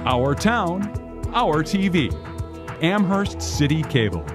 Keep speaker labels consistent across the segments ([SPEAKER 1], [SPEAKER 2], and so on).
[SPEAKER 1] Our town, our TV. Amherst City Cable.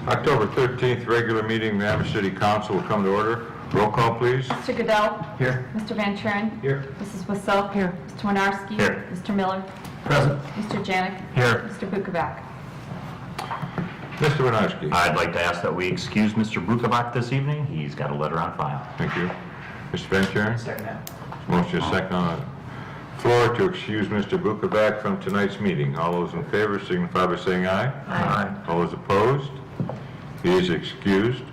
[SPEAKER 2] October 13th, regular meeting of the Amherst City Council will come to order. Roll call, please.
[SPEAKER 3] Mr. Goodell?
[SPEAKER 4] Here.
[SPEAKER 3] Mr. Van Turen?
[SPEAKER 4] Here.
[SPEAKER 3] Mrs. Wasil? Here. Mr. Winarski?
[SPEAKER 4] Here.
[SPEAKER 3] Mr. Miller?
[SPEAKER 4] Present.
[SPEAKER 3] Mr. Janik?
[SPEAKER 4] Here.
[SPEAKER 3] Mr. Bukovac?
[SPEAKER 2] Mr. Winarski.
[SPEAKER 5] I'd like to ask that we excuse Mr. Bukovac this evening. He's got a letter on file.
[SPEAKER 2] Thank you. Mr. Van Turen.
[SPEAKER 4] Second that.
[SPEAKER 2] Motion is second on the floor to excuse Mr. Bukovac from tonight's meeting. All those in favor signify by saying aye.
[SPEAKER 4] Aye.
[SPEAKER 2] All those opposed? He is excused.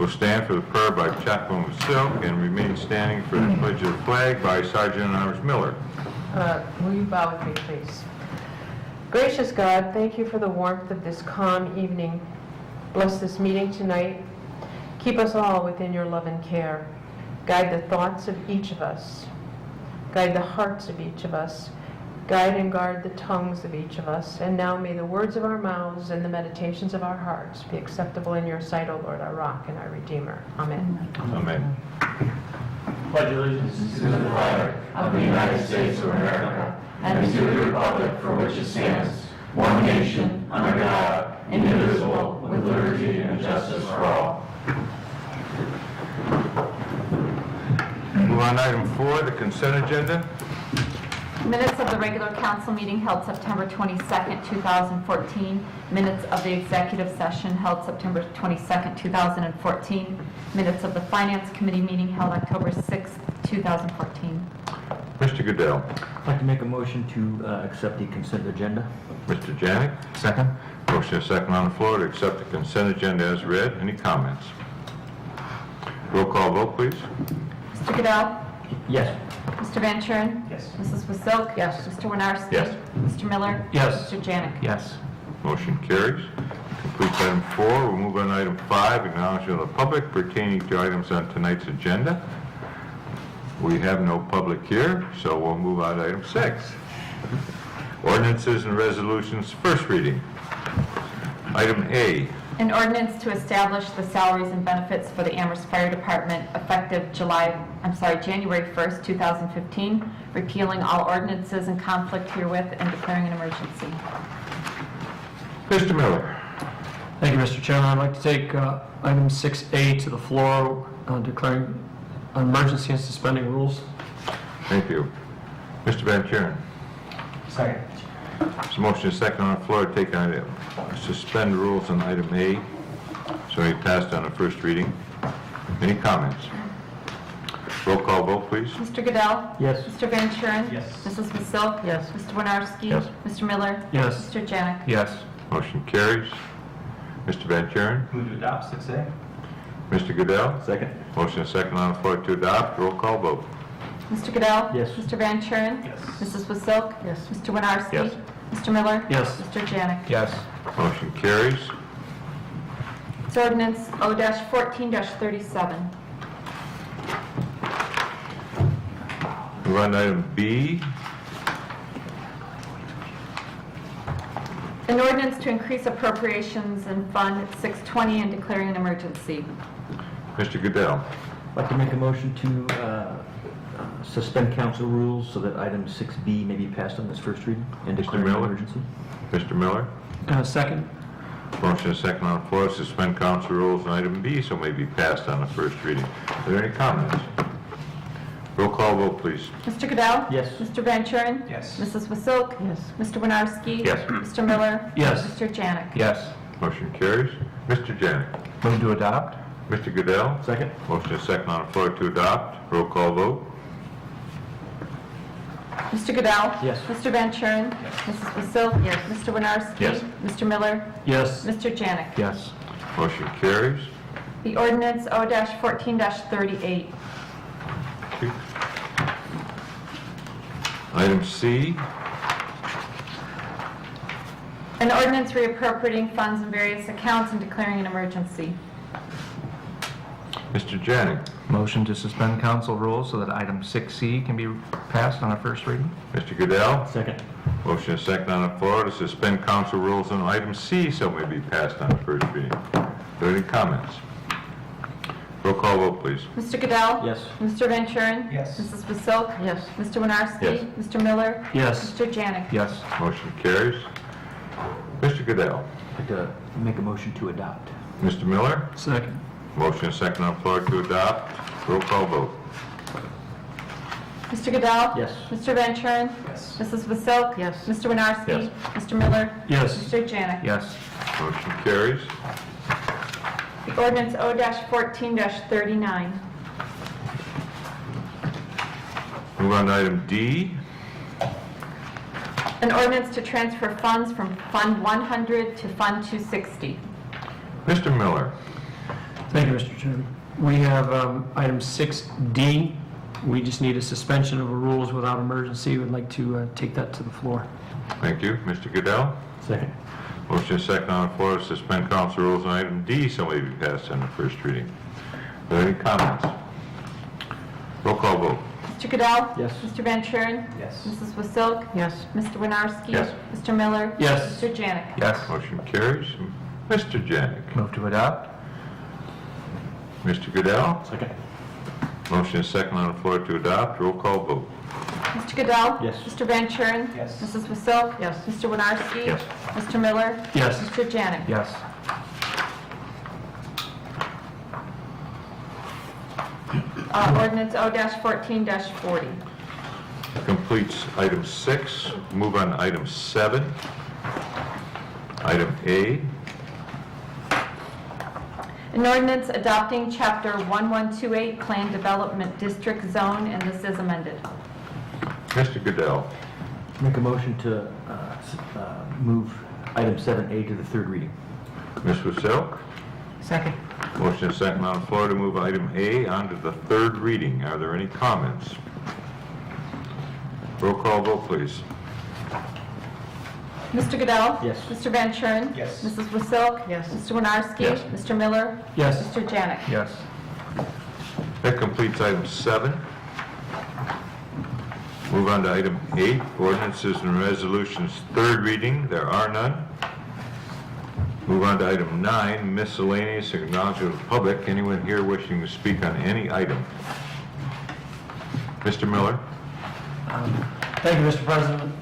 [SPEAKER 2] Will stand for the prayer by Chaplain Silk and remain standing for the pledge of the flag by Sergeant Amherst Miller.
[SPEAKER 6] Will you bow with me, please? Gracious God, thank you for the warmth of this calm evening. Bless this meeting tonight. Keep us all within your love and care. Guide the thoughts of each of us. Guide the hearts of each of us. Guide and guard the tongues of each of us. And now may the words of our mouths and the meditations of our hearts be acceptable in your sight, O Lord, our rock and our Redeemer. Amen.
[SPEAKER 2] Amen.
[SPEAKER 7] Pledge allegiance to the flag of the United States of America and to the republic for which it stands, one nation, under God, indivisible, with liberty and justice for all.
[SPEAKER 2] Move on to item 4, the consent agenda.
[SPEAKER 3] Minutes of the regular council meeting held September 22nd, 2014. Minutes of the executive session held September 22nd, 2014. Minutes of the Finance Committee meeting held October 6th, 2014.
[SPEAKER 2] Mr. Goodell.
[SPEAKER 4] I'd like to make a motion to accept the consent agenda.
[SPEAKER 2] Mr. Janik.
[SPEAKER 4] Second.
[SPEAKER 2] Motion is second on the floor to accept the consent agenda as read. Any comments? Roll call vote, please.
[SPEAKER 3] Mr. Goodell?
[SPEAKER 4] Yes.
[SPEAKER 3] Mr. Van Turen?
[SPEAKER 4] Yes.
[SPEAKER 3] Mrs. Wasil?
[SPEAKER 6] Yes.
[SPEAKER 3] Mr. Winarski?
[SPEAKER 2] Yes.
[SPEAKER 3] Mr. Miller?
[SPEAKER 4] Yes.
[SPEAKER 3] Mr. Janik?
[SPEAKER 4] Yes.
[SPEAKER 2] Motion carries. Completes item 4. We'll move on to item 5, acknowledgement of the public pertaining to items on tonight's agenda. We have no public here, so we'll move on to item 6. Ordinances and resolutions, first reading. Item A.
[SPEAKER 3] An ordinance to establish the salaries and benefits for the Amherst Fire Department effective January 1st, 2015, repealing all ordinances in conflict herewith and declaring an emergency.
[SPEAKER 2] Mr. Miller.
[SPEAKER 8] Thank you, Mr. Chairman. I'd like to take item 6A to the floor, declaring an emergency and suspending rules.
[SPEAKER 2] Thank you. Mr. Van Turen.
[SPEAKER 4] Second.
[SPEAKER 2] There's a motion is second on the floor to take item, suspend rules on item A, so we passed on the first reading. Any comments? Roll call vote, please.
[SPEAKER 3] Mr. Goodell?
[SPEAKER 4] Yes.
[SPEAKER 3] Mr. Van Turen?
[SPEAKER 4] Yes.
[SPEAKER 3] Mrs. Wasil?
[SPEAKER 6] Yes.
[SPEAKER 3] Mr. Winarski?
[SPEAKER 2] Yes.
[SPEAKER 3] Mr. Miller?
[SPEAKER 8] Yes.
[SPEAKER 3] Mr. Janik?
[SPEAKER 8] Yes.
[SPEAKER 2] Motion carries. Mr. Van Turen.
[SPEAKER 4] Move to adopt 6A.
[SPEAKER 2] Mr. Goodell.
[SPEAKER 4] Second.
[SPEAKER 2] Motion is second on the floor to adopt. Roll call vote.
[SPEAKER 3] Mr. Goodell?
[SPEAKER 4] Yes.
[SPEAKER 3] Mr. Van Turen?
[SPEAKER 4] Yes.
[SPEAKER 3] Mrs. Wasil?
[SPEAKER 6] Yes.
[SPEAKER 3] Mr. Winarski?
[SPEAKER 2] Yes.
[SPEAKER 3] Mr. Miller?
[SPEAKER 8] Yes.
[SPEAKER 3] Mr. Janik?
[SPEAKER 8] Yes.
[SPEAKER 2] Motion carries.
[SPEAKER 3] It's ordinance O-14-37.
[SPEAKER 2] Move on to item B.
[SPEAKER 3] An ordinance to increase appropriations in Fund 620 and declaring an emergency.
[SPEAKER 2] Mr. Goodell.
[SPEAKER 4] I'd like to make a motion to suspend council rules so that item 6B may be passed on this first reading and declare an
[SPEAKER 2] Miller?
[SPEAKER 4] emergency.
[SPEAKER 2] Mr. Miller.
[SPEAKER 8] Second.
[SPEAKER 2] Motion is second on the floor to suspend council rules on item B, so may be passed on the first reading. Are there any comments? Roll call vote, please.
[SPEAKER 3] Mr. Goodell?
[SPEAKER 4] Yes.
[SPEAKER 3] Mr. Van Turen?
[SPEAKER 4] Yes.
[SPEAKER 3] Mrs. Wasil?
[SPEAKER 6] Yes.
[SPEAKER 3] Mr. Winarski?
[SPEAKER 2] Yes.
[SPEAKER 3] Mr. Miller?
[SPEAKER 8] Yes.
[SPEAKER 3] Mr. Janik?
[SPEAKER 8] Yes.
[SPEAKER 2] Motion carries. Mr. Janik.
[SPEAKER 8] Move to adopt.
[SPEAKER 2] Mr. Goodell.
[SPEAKER 4] Second.
[SPEAKER 2] Motion is second on the floor to adopt. Roll call vote.
[SPEAKER 3] Mr. Goodell?
[SPEAKER 4] Yes.
[SPEAKER 3] Mr. Van Turen? Mrs. Wasil?
[SPEAKER 6] Yes.
[SPEAKER 3] Mr. Winarski?
[SPEAKER 2] Yes.
[SPEAKER 3] Mr. Miller?
[SPEAKER 8] Yes.
[SPEAKER 3] Mr. Janik?
[SPEAKER 8] Yes.
[SPEAKER 2] Motion carries.
[SPEAKER 3] The ordinance O-14-38.
[SPEAKER 2] Okay. Item C.
[SPEAKER 3] An ordinance reappropriating funds in various accounts and declaring an emergency.
[SPEAKER 2] Mr. Janik.
[SPEAKER 8] Motion to suspend council rules so that item 6C can be passed on a first reading.
[SPEAKER 2] Mr. Goodell.
[SPEAKER 4] Second.
[SPEAKER 2] Motion is second on the floor to suspend council rules on item C so may be passed on the first reading. Are there any comments? Roll call vote, please.
[SPEAKER 3] Mr. Goodell?
[SPEAKER 4] Yes.
[SPEAKER 3] Mr. Van Kuren?
[SPEAKER 8] Yes.
[SPEAKER 3] Mrs. Vasilk?
[SPEAKER 6] Yes.
[SPEAKER 3] Mr. Winarski?
[SPEAKER 2] Yes.
[SPEAKER 3] Mr. Miller?
[SPEAKER 8] Yes.
[SPEAKER 3] Mr. Janik?
[SPEAKER 4] Yes.
[SPEAKER 2] Motion carries. Mr. Goodell.
[SPEAKER 4] I'd like to make a motion to adopt.
[SPEAKER 2] Mr. Miller?
[SPEAKER 8] Second.
[SPEAKER 2] Motion is second on the floor to adopt. Roll call vote.
[SPEAKER 3] Mr. Goodell?
[SPEAKER 4] Yes.
[SPEAKER 3] Mr. Van Kuren?
[SPEAKER 8] Yes.
[SPEAKER 3] Mrs. Vasilk?
[SPEAKER 6] Yes.
[SPEAKER 3] Mr. Winarski?
[SPEAKER 2] Yes.
[SPEAKER 3] Mr. Miller?
[SPEAKER 8] Yes.
[SPEAKER 3] Mr. Janik?
[SPEAKER 4] Yes.
[SPEAKER 2] Motion carries.
[SPEAKER 3] Ordinance O-14-39.
[SPEAKER 2] Move on to item D.
[SPEAKER 3] An ordinance to transfer funds from Fund 100 to Fund 260.
[SPEAKER 2] Mr. Miller.
[SPEAKER 8] Thank you, Mr. Chairman. We have item 6D. We just need a suspension of the rules without emergency. We'd like to take that to the floor.
[SPEAKER 2] Thank you. Mr. Goodell.
[SPEAKER 4] Second.
[SPEAKER 2] Motion is second on the floor to suspend council rules on item D so may be passed on the first reading. Are there any comments? Roll call vote.
[SPEAKER 3] Mr. Goodell?
[SPEAKER 4] Yes.
[SPEAKER 3] Mr. Van Kuren?
[SPEAKER 8] Yes.
[SPEAKER 3] Mrs. Vasilk?
[SPEAKER 6] Yes.
[SPEAKER 3] Mr. Winarski?
[SPEAKER 2] Yes.
[SPEAKER 3] Mr. Miller?
[SPEAKER 8] Yes.
[SPEAKER 3] Mr. Janik?
[SPEAKER 4] Yes.
[SPEAKER 2] Motion carries. Mr. Janik.
[SPEAKER 4] Move to adopt.
[SPEAKER 2] Mr. Goodell.
[SPEAKER 4] Second.
[SPEAKER 2] Motion is second on the floor to adopt. Roll call vote.
[SPEAKER 3] Mr. Goodell?
[SPEAKER 4] Yes.
[SPEAKER 3] Mr. Van Kuren?
[SPEAKER 8] Yes.
[SPEAKER 3] Mrs. Vasilk?
[SPEAKER 6] Yes.
[SPEAKER 3] Mr. Winarski?
[SPEAKER 5] Yes.
[SPEAKER 3] Mr. Miller?
[SPEAKER 8] Yes.
[SPEAKER 3] Mr. Janik?
[SPEAKER 4] Yes.
[SPEAKER 3] Ordinance O-14-40.
[SPEAKER 2] Completes item 6. Move on to item 7. Item A.
[SPEAKER 3] An ordinance adopting Chapter 1128 Plan Development District Zone, and this is amended.
[SPEAKER 2] Mr. Goodell.
[SPEAKER 4] Make a motion to move item 7A to the third reading.
[SPEAKER 2] Ms. Vasilk.
[SPEAKER 6] Second.
[SPEAKER 2] Motion is second on the floor to move item A on to the third reading. Are there any comments? Roll call vote, please.
[SPEAKER 3] Mr. Goodell?
[SPEAKER 4] Yes.
[SPEAKER 3] Mr. Van Kuren?
[SPEAKER 8] Yes.
[SPEAKER 3] Mrs. Vasilk?
[SPEAKER 6] Yes.
[SPEAKER 3] Mr. Winarski?
[SPEAKER 2] Yes.
[SPEAKER 3] Mr. Miller?
[SPEAKER 8] Yes.
[SPEAKER 3] Mr. Janik?
[SPEAKER 4] Yes.
[SPEAKER 2] That completes item 7. Move on to item 8, ordinances and resolutions, third reading. There are none. Move on to item 9, miscellaneous acknowledgement of the public. Anyone here wishing to speak on any item? Mr. Miller?
[SPEAKER 8] Thank you, Mr. President.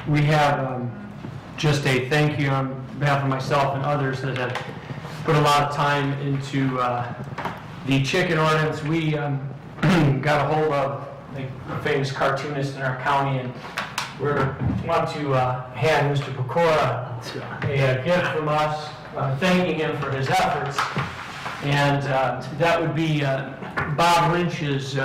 [SPEAKER 8] We have just a thank you on behalf of myself and others that have put a lot of time into the chicken ordinance. We got a hold of the famous cartoonist in our county, and we want to hand Mr. Pecora a gift from us, thanking him for his efforts. And that would be Bob Lynch's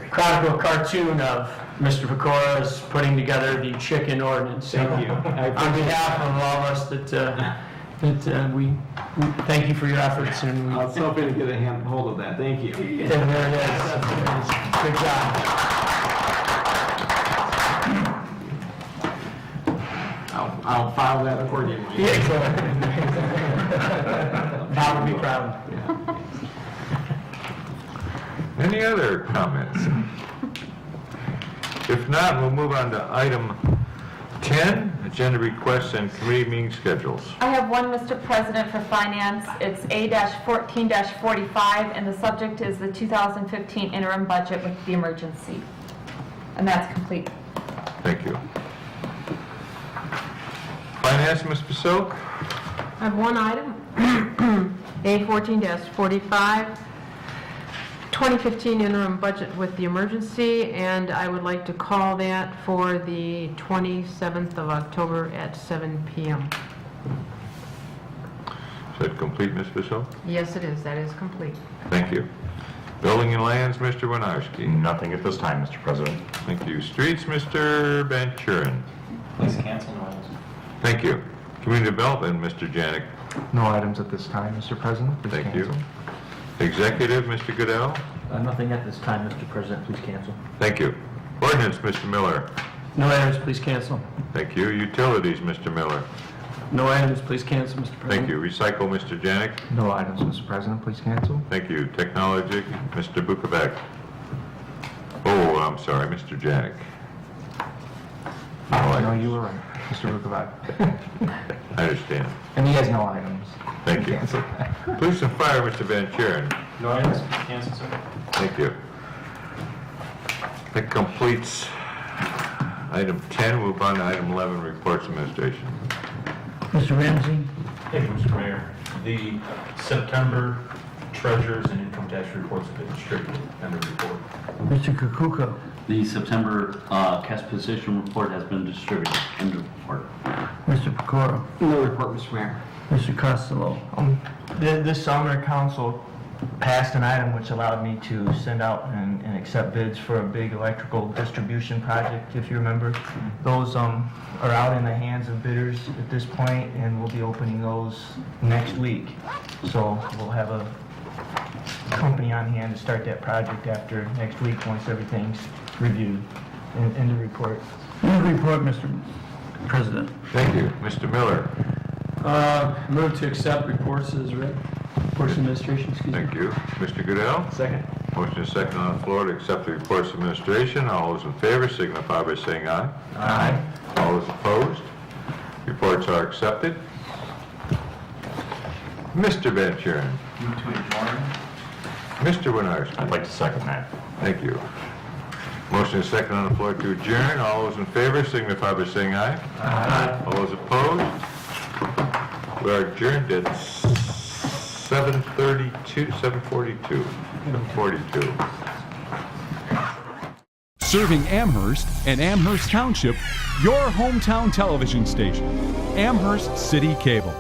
[SPEAKER 8] chronicle cartoon of Mr. Pecora is putting together the chicken ordinance. Thank you. On behalf of all of us we thank you for your efforts, and
[SPEAKER 9] I was hoping to get a hold of that. Thank you.
[SPEAKER 8] and there it is. Good job.
[SPEAKER 9] I'll file that accordingly.
[SPEAKER 8] Bob would be proud.
[SPEAKER 2] Any other comments? If not, we'll move on to item 10, agenda requests and committee meeting schedules.
[SPEAKER 3] I have one, Mr. President, for Finance. It's A-14-45, and the subject is the 2015 interim budget with the emergency. And that's complete.
[SPEAKER 2] Thank you. Finance, Ms. Vasilk?
[SPEAKER 6] I have one item, A-14-45, 2015 interim budget with the emergency, and I would like to call that for the 27th of October at 7 p.m.
[SPEAKER 2] Is that complete, Ms. Vasilk?
[SPEAKER 6] Yes, it is. That is complete.
[SPEAKER 2] Thank you. Building and Lands, Mr. Winarski.
[SPEAKER 5] Nothing at this time, Mr. President.
[SPEAKER 2] Thank you. Streets, Mr. Van Kuren.
[SPEAKER 10] Please cancel noise.
[SPEAKER 2] Thank you. Community Development, Mr. Janik.
[SPEAKER 10] No items at this time, Mr. President. Please
[SPEAKER 2] Thank you.
[SPEAKER 10] cancel.
[SPEAKER 2] Executive, Mr. Goodell.
[SPEAKER 4] Nothing at this time, Mr. President. Please cancel.
[SPEAKER 2] Thank you. Ordinance, Mr. Miller.
[SPEAKER 8] No items, please cancel.
[SPEAKER 2] Thank you. Utilities, Mr. Miller.
[SPEAKER 8] No items, please cancel, Mr. President.
[SPEAKER 2] Thank you. Recycle, Mr. Janik.
[SPEAKER 10] No items, Mr. President. Please cancel.
[SPEAKER 2] Thank you. Technology, Mr. Bukovac. Oh, I'm sorry, Mr. Janik.
[SPEAKER 10] Oh, no, you were right, Mr. Rukavat.
[SPEAKER 2] I understand.
[SPEAKER 10] And he has no items.
[SPEAKER 2] Thank you.
[SPEAKER 10] Cancel.
[SPEAKER 2] Police and Fire, Mr. Van Kuren.
[SPEAKER 5] No items, cancel, sir.
[SPEAKER 2] Thank you. That completes item 10. Move on to item 11, reports administration.
[SPEAKER 11] Mr. Ramsey?
[SPEAKER 5] Thank you, Mr. Mayor. The September treasurers and income tax reports have been distributed. End of report.
[SPEAKER 11] Mr. Kukuka?
[SPEAKER 7] The September cash position report has been distributed. End of report.
[SPEAKER 11] Mr. Pecora?
[SPEAKER 9] No report, Mr. Mayor.
[SPEAKER 11] Mr. Costello?
[SPEAKER 10] This summer, council passed an item which allowed me to send out and accept bids for a big electrical distribution project, if you remember. Those are out in the hands of bidders at this point, and we'll be opening those next week. So we'll have a company on hand to start that project after next week, once everything's reviewed in the report.
[SPEAKER 11] Move report, Mr. President.
[SPEAKER 2] Thank you. Mr. Miller.
[SPEAKER 8] Move to accept reports as read. Reports of administration, excuse me.
[SPEAKER 2] Thank you. Mr. Goodell.
[SPEAKER 10] Second.
[SPEAKER 2] Motion is second on the floor to accept the reports of administration. All those in favor signify by saying aye.
[SPEAKER 10] Aye.
[SPEAKER 2] All those opposed? Reports are accepted. Mr. Van Kuren.
[SPEAKER 5] Move to adjourn.
[SPEAKER 2] Mr. Winarski.
[SPEAKER 5] I'd like to second that.
[SPEAKER 2] Thank you. Motion is second on the floor to adjourn. All those in favor signify by saying aye.
[SPEAKER 8] Aye.
[SPEAKER 2] All those opposed? We are adjourned at 7:42.
[SPEAKER 1] Serving Amherst and Amherst Township, your hometown television station, Amherst City Cable.